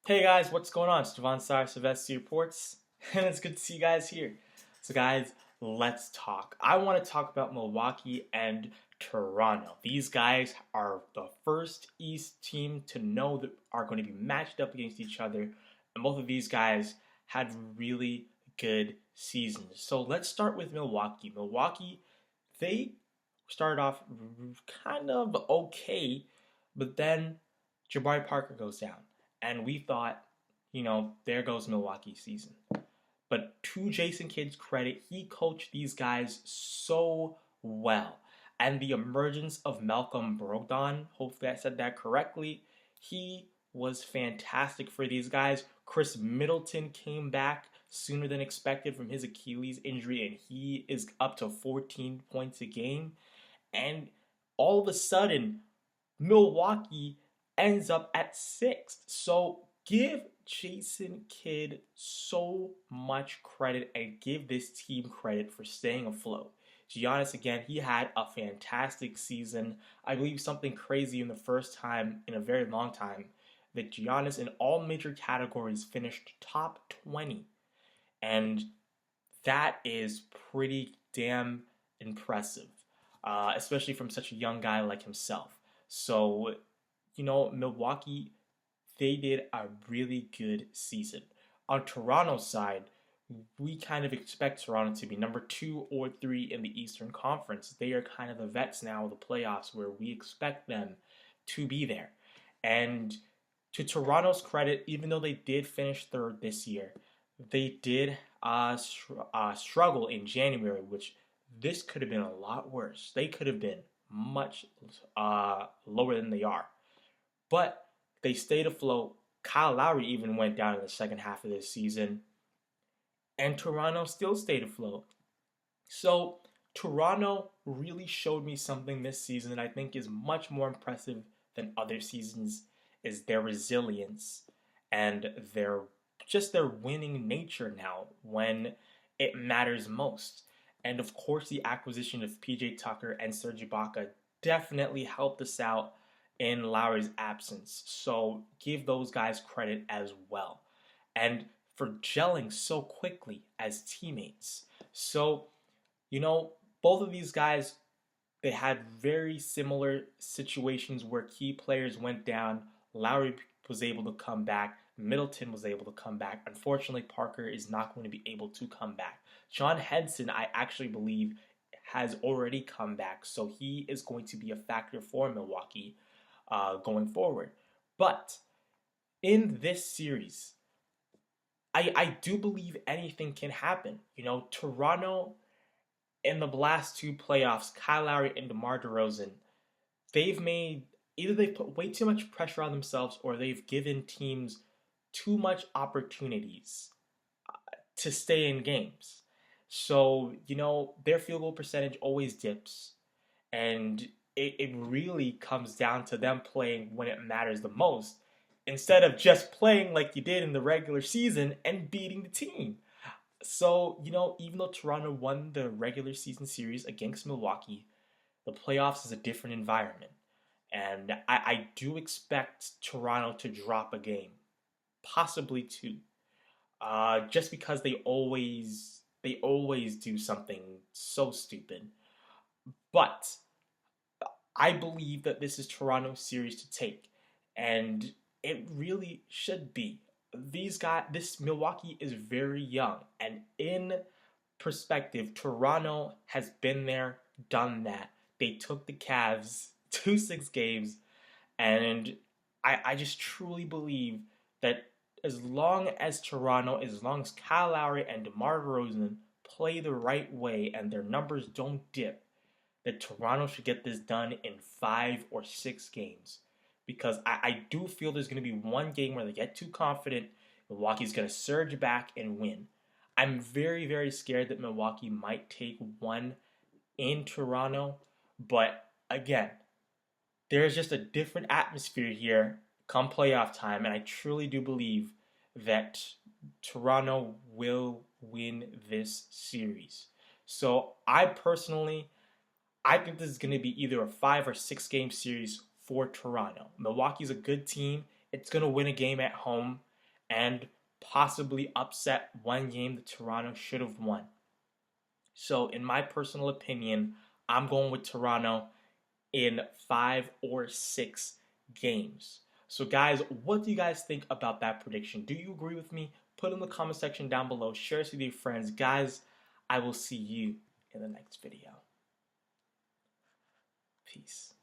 Hey guys, what's going on? It's Devon Sylvester Reports, and it's good to see you guys here. So, guys, let's talk. I want to talk about Milwaukee and Toronto. These guys are the first East team to know that are going to be matched up against each other, and both of these guys had really good seasons. So, let's start with Milwaukee. Milwaukee, they started off kind of okay, but then Jabari Parker goes down. And we thought, there goes Milwaukee's season. But to Jason Kidd's credit, he coached these guys so well. And the emergence of Malcolm Brogdon, hopefully I said that correctly, he was fantastic for these guys. Chris Middleton came back sooner than expected from his Achilles injury, and he is up to 14 points a game. And all of a sudden, Milwaukee ends up at sixth. So give Jason Kidd so much credit and give this team credit for staying afloat. Giannis, again, he had a fantastic season. I believe something crazy in the first time in a very long time that Giannis in all major categories finished top 20. And that is pretty damn impressive, especially from such a young guy like himself. So, Milwaukee, they did a really good season. On Toronto's side, we kind of expect Toronto to be number 2 or 3 in the Eastern Conference. They are kind of the vets now of the playoffs where we expect them to be there. And to Toronto's credit, even though they did finish third this year, they did struggle in January, which this could have been a lot worse. They could have been much lower than they are. But they stayed afloat. Kyle Lowry even went down in the second half of this season. And Toronto still stayed afloat. So Toronto really showed me something this season that I think is much more impressive than other seasons, is their resilience and their winning nature now when it matters most. And of course, the acquisition of PJ Tucker and Serge Ibaka definitely helped us out in Lowry's absence. So give those guys credit as well. And for gelling so quickly as teammates. So, both of these guys, they had very similar situations where key players went down. Lowry was able to come back. Middleton was able to come back. Unfortunately, Parker is not going to be able to come back. John Henson, I actually believe, has already come back, so he is going to be a factor for Milwaukee going forward. But in this series, I do believe anything can happen. Toronto in the last two playoffs, Kyle Lowry and DeMar DeRozan, they've put way too much pressure on themselves or they've given teams too much opportunities to stay in games. So, their field goal percentage always dips. And it really comes down to them playing when it matters the most instead of just playing like you did in the regular season and beating the team. So, even though Toronto won the regular season series against Milwaukee, the playoffs is a different environment. And I do expect Toronto to drop a game, possibly two, just because they always do something so stupid. But I believe that this is Toronto's series to take, and it really should be. This Milwaukee is very young, and in perspective, Toronto has been there, done that. They took the Cavs to 6 games, and I just truly believe that as long as Kyle Lowry and DeMar DeRozan play the right way and their numbers don't dip, that Toronto should get this done in 5 or 6 games. Because I do feel there's going to be one game where they get too confident, Milwaukee's going to surge back and win. I'm very, very scared that Milwaukee might take one in Toronto, but again, there's just a different atmosphere here come playoff time, and I truly do believe that Toronto will win this series. So I think this is going to be either a 5 or 6 game series for Toronto. Milwaukee's a good team. It's going to win a game at home. and possibly upset one game that Toronto should have won. So, in my personal opinion, I'm going with Toronto in 5 or 6 games. So, guys, what do you guys think about that prediction? Do you agree with me? Put in the comment section down below. Share it with your friends. Guys, I will see you in the next video. Peace.